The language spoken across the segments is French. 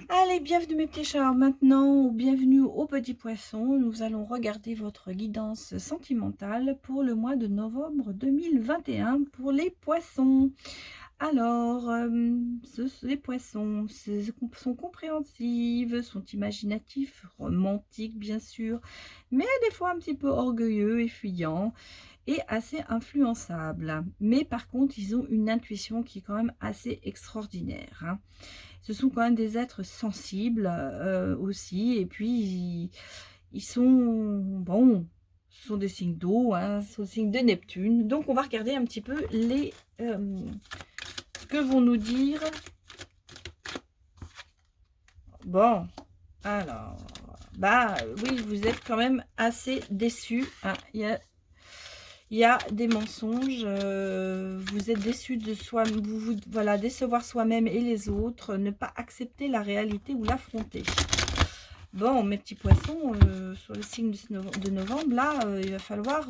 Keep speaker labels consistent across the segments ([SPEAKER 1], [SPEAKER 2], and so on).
[SPEAKER 1] Allez, bienvenue mes petits chats. Maintenant, bienvenue aux petits poissons. Nous allons regarder votre guidance sentimentale pour le mois de novembre 2021 pour les poissons. Alors, les poissons sont compréhensifs, sont imaginatifs, romantiques bien sûr, mais des fois un petit peu orgueilleux et fuyants et assez influençables. Mais par contre, ils ont une intuition qui est quand même assez extraordinaire, hein. Ce sont quand même des êtres sensibles aussi, et puis ils sont, bon, ce sont des signes d'eau, hein, ce sont des signes de Neptune. Donc on va regarder un petit peu ce que vont nous dire. Bon, alors, bah oui, vous êtes quand même assez déçus, hein. Il y a des mensonges, vous êtes déçus de soi, voilà, décevoir soi-même et les autres, ne pas accepter la réalité ou l'affronter. Bon, mes petits poissons, sur le signe de novembre, là, il va falloir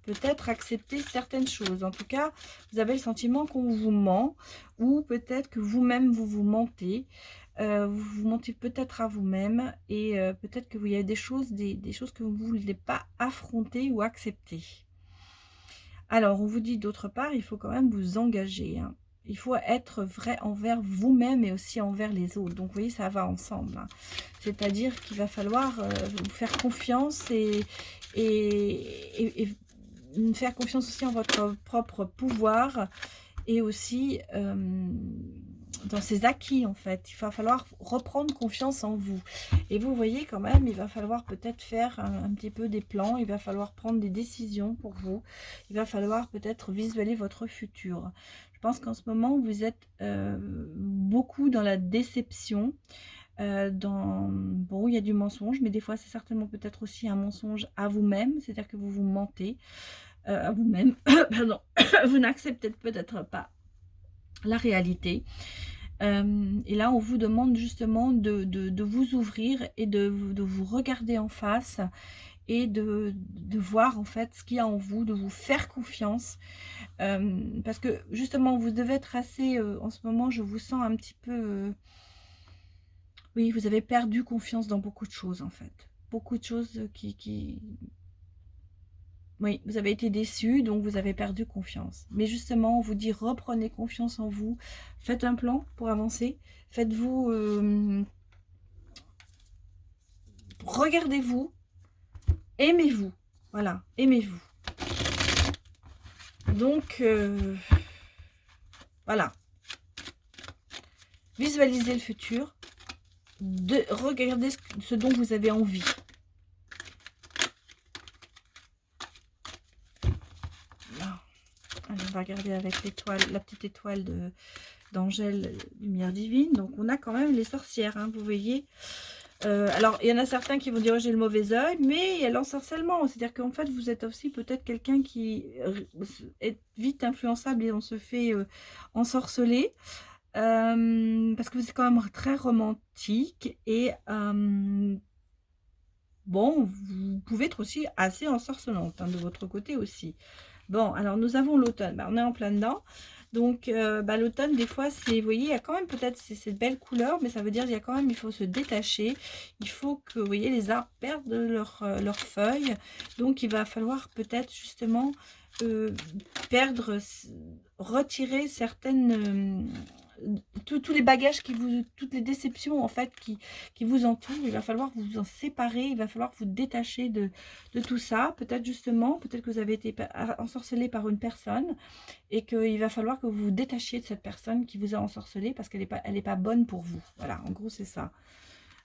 [SPEAKER 1] peut-être accepter certaines choses. En tout cas, vous avez le sentiment qu'on vous ment, ou peut-être que vous-même, vous vous mentez. Vous vous mentez peut-être à vous-même, et peut-être que vous y a des choses que vous ne voulez pas affronter ou accepter. Alors, on vous dit d'autre part, il faut quand même vous engager, hein. Il faut être vrai envers vous-même et aussi envers les autres. Donc, vous voyez, ça va ensemble, hein. C'est-à-dire qu'il va falloir vous faire confiance et faire confiance aussi en votre propre pouvoir, et aussi dans ses acquis, en fait. Il va falloir reprendre confiance en vous. Et vous voyez quand même, il va falloir peut-être faire un petit peu des plans, il va falloir prendre des décisions pour vous, il va falloir peut-être visualiser votre futur. Je pense qu'en ce moment, vous êtes beaucoup dans la déception, bon, il y a du mensonge, mais des fois, c'est certainement peut-être aussi un mensonge à vous-même, c'est-à-dire que vous vous mentez à vous-même, pardon, vous n'acceptez peut-être pas la réalité. Et là, on vous demande justement de vous ouvrir et de vous regarder en face, et de voir en fait ce qu'il y a en vous, de vous faire confiance. Parce que justement, vous devez être assez, en ce moment, je vous sens un petit peu, oui, vous avez perdu confiance dans beaucoup de choses en fait. Beaucoup de choses oui, vous avez été déçus, donc vous avez perdu confiance. Mais justement, on vous dit reprenez confiance en vous, faites un plan pour avancer, faites-vous, regardez-vous, aimez-vous, voilà, aimez-vous. Donc, voilà, visualisez le futur, regardez ce dont vous avez envie. Là, on va regarder avec l'étoile, la petite étoile d'Angèle, lumière divine. Donc, on a quand même les sorcières, hein, vous voyez. Alors, il y en a certains qui vont dire oh, j'ai le mauvais œil, mais il y a l'ensorcellement. C'est-à-dire qu'en fait, vous êtes aussi peut-être quelqu'un qui est vite influençable et on se fait ensorceler. Parce que vous êtes quand même très romantique et bon, vous pouvez être aussi assez ensorcelante, hein, de votre côté aussi. Bon, alors nous avons l'automne, bah, on est en plein dedans. Donc l'automne, des fois, c'est, vous voyez, il y a quand même peut-être cette belle couleur, mais ça veut dire qu'il y a quand même, il faut se détacher. Il faut que, vous voyez, les arbres perdent leurs feuilles. Donc il va falloir peut-être justement perdre, retirer certaines, tous les bagages toutes les déceptions en fait qui vous entourent. Il va falloir vous en séparer, il va falloir vous détacher de tout ça. Peut-être justement, peut-être que vous avez été ensorcelé par une personne et qu'il va falloir que vous vous détachiez de cette personne qui vous a ensorcelé parce qu'elle n'est pas bonne pour vous. Voilà, en gros, c'est ça.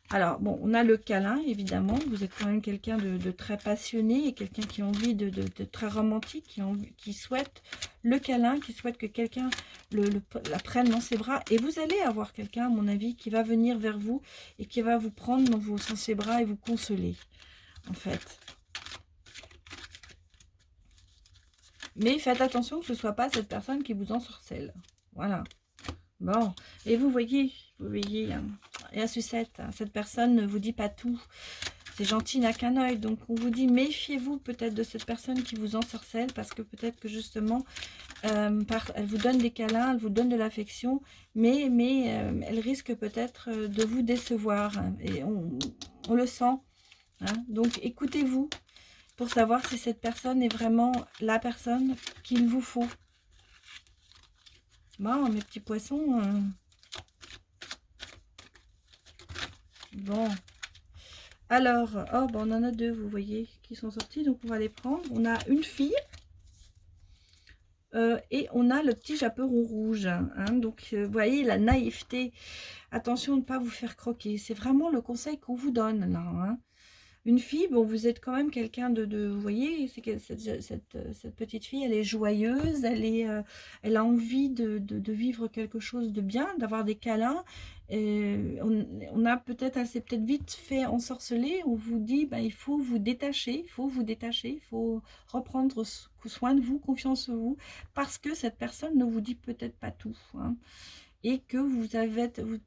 [SPEAKER 1] Alors, bon, on a le câlin, évidemment. Vous êtes quand même quelqu'un de très passionné et quelqu'un qui a envie de très romantique, qui souhaite le câlin, qui souhaite que quelqu'un la prenne dans ses bras. Et vous allez avoir quelqu'un, à mon avis, qui va venir vers vous et qui va vous prendre dans ses bras et vous consoler, en fait. Mais faites attention que ce ne soit pas cette personne qui vous ensorcelle. Voilà. Bon, et vous voyez, hein, et à sucette, hein, cette personne ne vous dit pas tout. C'est gentil, n'a qu'un œil. Donc, on vous dit, méfiez-vous peut-être de cette personne qui vous ensorcelle, parce que peut-être que justement, Elle vous donne des câlins, elle vous donne de l'affection, mais elle risque peut-être de vous décevoir, hein, et on le sent, hein. Donc écoutez-vous pour savoir si cette personne est vraiment la personne qu'il vous faut. Bon, mes petits poissons, bon. Alors, oh, bon, on en a deux, vous voyez, qui sont sortis, donc on va les prendre. On a une fille. Et on a le petit chaperon rouge, hein. Donc, vous voyez, la naïveté. Attention de ne pas vous faire croquer. C'est vraiment le conseil qu'on vous donne, là, hein. Une fille, bon, vous êtes quand même quelqu'un vous voyez, cette petite fille, elle est joyeuse, elle a envie de vivre quelque chose de bien, d'avoir des câlins. On a peut-être, elle s'est peut-être vite fait ensorceler. On vous dit, ben, il faut vous détacher, il faut reprendre soin de vous, confiance en vous, parce que cette personne ne vous dit peut-être pas tout, hein, et que vous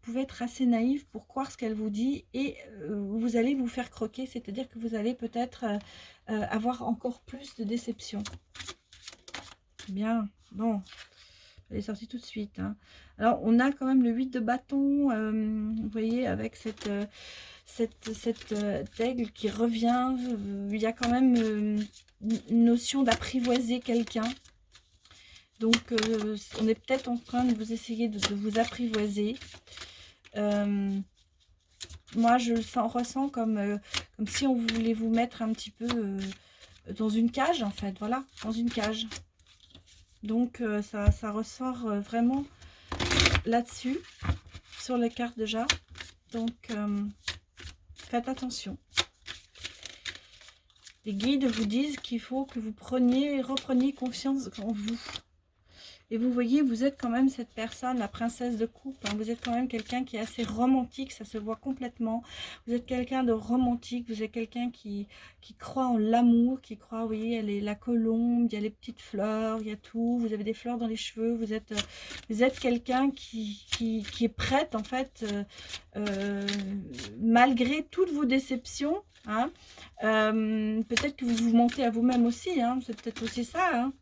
[SPEAKER 1] pouvez être assez naïf pour croire ce qu'elle vous dit, et vous allez vous faire croquer, c'est-à-dire que vous allez peut-être avoir encore plus de déception. Bien, bon, elle est sortie tout de suite, hein. Alors, on a quand même le 8 de bâton, vous voyez, avec cette aigle qui revient. Il y a quand même une notion d'apprivoiser quelqu'un. Donc, on est peut-être en train de vous essayer de vous apprivoiser. Moi, je ressens comme si on voulait vous mettre un petit peu dans une cage, en fait. Voilà, dans une cage. Donc, ça ressort vraiment là-dessus, sur les cartes déjà. Donc, faites attention. Les guides vous disent qu'il faut que vous repreniez confiance en vous. Et vous voyez, vous êtes quand même cette personne, la princesse de coupe, hein. Vous êtes quand même quelqu'un qui est assez romantique, ça se voit complètement. Vous êtes quelqu'un de romantique, vous êtes quelqu'un qui croit en l'amour, qui croit, vous voyez, il y a la colombe, il y a les petites fleurs, il y a tout. Vous avez des fleurs dans les cheveux, vous êtes quelqu'un qui est prête, en fait, malgré toutes vos déceptions, hein. Peut-être que vous vous mentez à vous-même aussi, hein, c'est peut-être aussi ça, hein.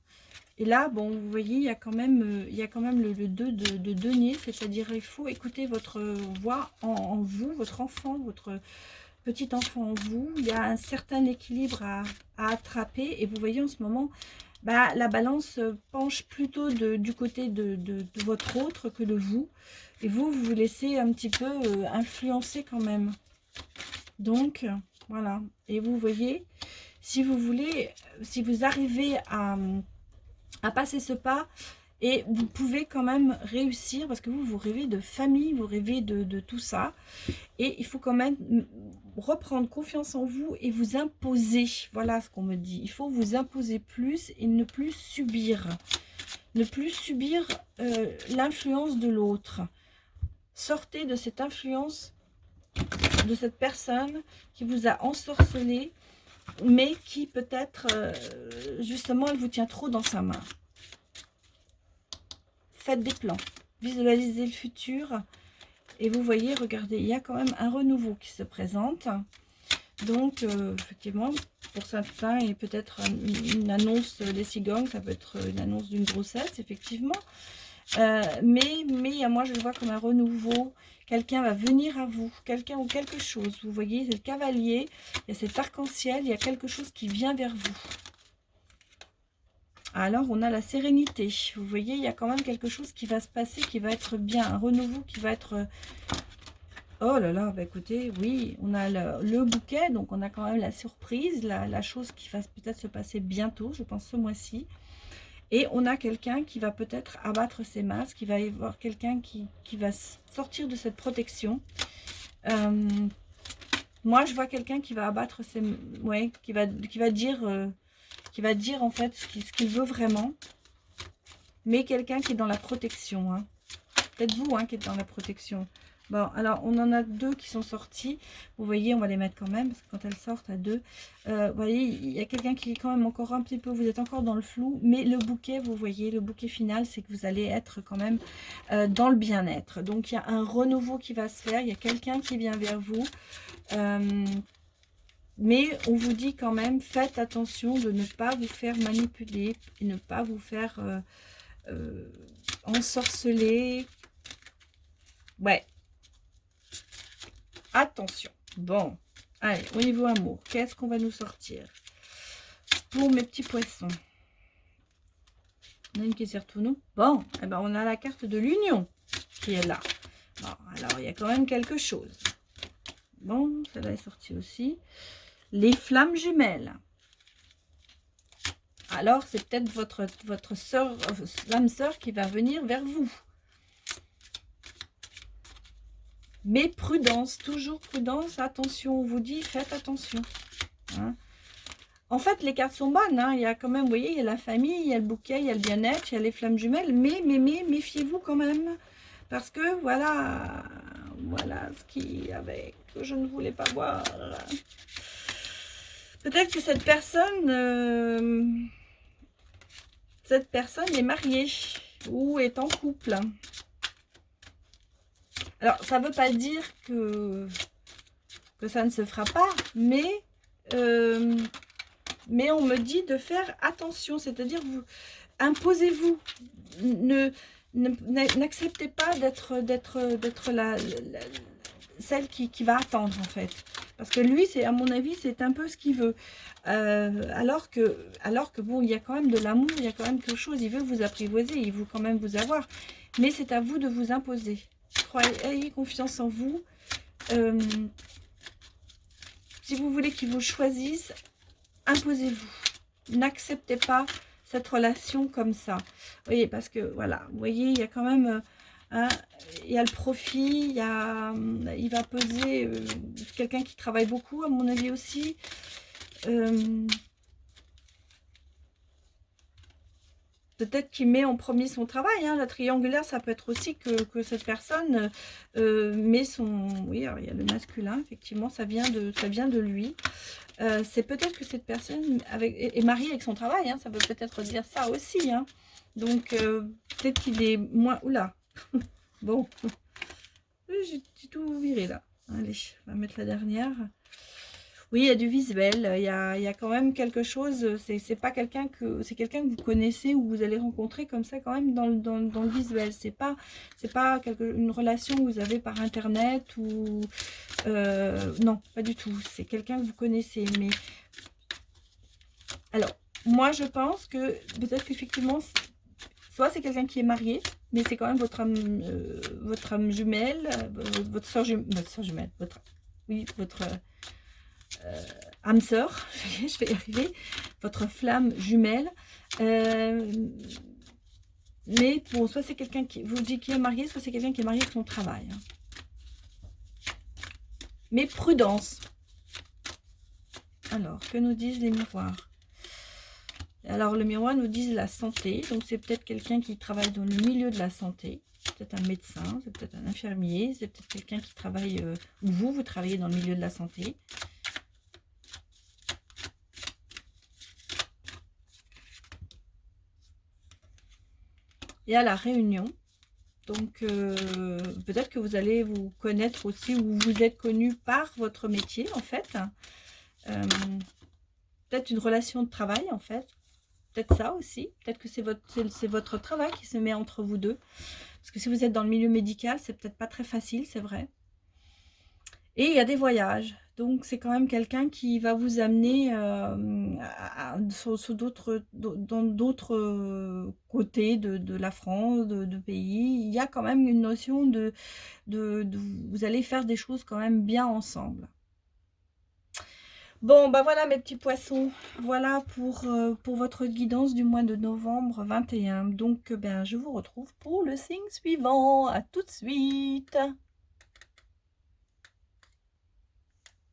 [SPEAKER 1] Et là, bon, vous voyez, il y a quand même le 2 de denier, c'est-à-dire il faut écouter votre voix en vous, votre enfant, votre petit enfant en vous. Il y a un certain équilibre à attraper, et vous voyez en ce moment, bah, la balance penche plutôt du côté de votre autre que de vous. Et vous vous laissez un petit peu influencer quand même. Donc, voilà. Et vous voyez, si vous voulez, si vous arrivez à passer ce pas, et vous pouvez quand même réussir, parce que vous rêvez de famille, vous rêvez de tout ça, et il faut quand même reprendre confiance en vous et vous imposer. Voilà ce qu'on me dit, il faut vous imposer plus et ne plus subir l'influence de l'autre. Sortez de cette influence de cette personne qui vous a ensorcelé, mais qui peut-être, justement, elle vous tient trop dans sa main. Faites des plans, visualisez le futur, et vous voyez, regardez, il y a quand même un renouveau qui se présente. Donc, effectivement, pour certains, il y a peut-être une annonce des cigognes, ça peut être une annonce d'une grossesse, effectivement. Mais moi, je le vois comme un renouveau. Quelqu'un va venir à vous, quelqu'un ou quelque chose. Vous voyez, c'est le cavalier, il y a cet arc-en-ciel, il y a quelque chose qui vient vers vous. Alors, on a la sérénité. Vous voyez, il y a quand même quelque chose qui va se passer, qui va être bien. Un renouveau qui va être... Oh là là, bah écoutez, oui, on a le bouquet. Donc, on a quand même la surprise, la chose qui va peut-être se passer bientôt, je pense ce mois-ci. Et on a quelqu'un qui va peut-être abattre ses masques, il va y avoir quelqu'un qui va sortir de cette protection. Moi, je vois quelqu'un qui va abattre ses... Ouais, qui va dire en fait ce qu'il veut vraiment. Mais quelqu'un qui est dans la protection, hein. Peut-être vous, hein, qui êtes dans la protection. Bon, alors, on en a deux qui sont sortis. Vous voyez, on va les mettre quand même, parce que quand elles sortent à deux, vous voyez, il y a quelqu'un qui est quand même encore un petit peu, vous êtes encore dans le flou, mais le bouquet, vous voyez, le bouquet final, c'est que vous allez être quand même dans le bien-être. Donc, il y a un renouveau qui va se faire, il y a quelqu'un qui vient vers vous, mais on vous dit quand même, faites attention de ne pas vous faire manipuler, et ne pas vous faire... ensorcelé. Ouais, attention. Bon, allez, au niveau amour, qu'est-ce qu'on va nous sortir pour mes petits poissons? On a une qui est sur tout nous. Bon, eh ben, on a la carte de l'union qui est là. Bon, alors, il y a quand même quelque chose. Bon, celle-là est sortie aussi. Les flammes jumelles. Alors, c'est peut-être votre soeur, l'âme sœur qui va venir vers vous. Mais prudence, toujours prudence, attention, on vous dit, faites attention. Hein. En fait, les cartes sont bonnes. Hein. Il y a quand même, vous voyez, il y a la famille, il y a le bouquet, il y a le bien-être, il y a les flammes jumelles. Mais méfiez-vous quand même. Parce que, voilà ce qui avec que je ne voulais pas voir. Peut-être que cette personne est mariée ou est en couple. Alors, ça ne veut pas dire que ça ne se fera pas, mais on me dit de faire attention, c'est-à-dire vous imposez-vous, n'acceptez pas d'être celle qui va attendre en fait, parce que lui, c'est à mon avis, c'est un peu ce qu'il veut, alors que bon, il y a quand même de l'amour, il y a quand même quelque chose, il veut vous apprivoiser, il veut quand même vous avoir, mais c'est à vous de vous imposer. Ayez confiance en vous. Si vous voulez qu'il vous choisisse, imposez-vous. N'acceptez pas cette relation comme ça. Vous voyez, parce que, voilà, vous voyez, il y a quand même... il y a le profit, il va peser quelqu'un qui travaille beaucoup, à mon avis aussi. Peut-être qu'il met en premier son travail. Hein. La triangulaire, ça peut être aussi que cette personne met son... Oui, alors il y a le masculin, effectivement, ça vient de lui. C'est peut-être que cette personne est mariée avec son travail. Hein. Ça peut peut-être dire ça aussi. Hein. Donc, peut-être qu'il est moins... Oula. Bon. J'ai tout viré là. Allez, on va mettre la dernière. Oui, il y a du visuel, il y a quand même quelque chose, c'est pas quelqu'un c'est quelqu'un que vous connaissez ou vous allez rencontrer comme ça quand même dans le visuel. C'est pas une relation que vous avez par internet ou non, pas du tout. C'est quelqu'un que vous connaissez. Mais alors, moi je pense que peut-être qu'effectivement, soit c'est quelqu'un qui est marié, mais c'est quand même votre âme jumelle, votre soeur jumelle, votre âme sœur, je vais y arriver, votre flamme jumelle. Mais bon, soit c'est quelqu'un qui vous dit qui est marié, soit c'est quelqu'un qui est marié avec son travail. Hein. Mais prudence. Alors, que nous disent les miroirs? Alors, le miroir nous dit la santé. Donc, c'est peut-être quelqu'un qui travaille dans le milieu de la santé. Peut-être un médecin, c'est peut-être un infirmier, c'est peut-être quelqu'un qui travaille, ou vous travaillez dans le milieu de la santé. Et à la réunion, donc peut-être que vous allez vous connaître aussi, ou vous êtes connu par votre métier en fait. Peut-être une relation de travail en fait. Peut-être ça aussi. Peut-être que c'est votre travail qui se met entre vous deux. Parce que si vous êtes dans le milieu médical, c'est peut-être pas très facile, c'est vrai. Et il y a des voyages. Donc, c'est quand même quelqu'un qui va vous amener dans d'autres côtés de la France, de pays. Il y a quand même une notion de vous allez faire des choses quand même bien ensemble. Bon, bah voilà mes petits poissons. Voilà pour votre guidance du mois de novembre 21. Donc, ben, je vous retrouve pour le signe suivant. À tout de suite.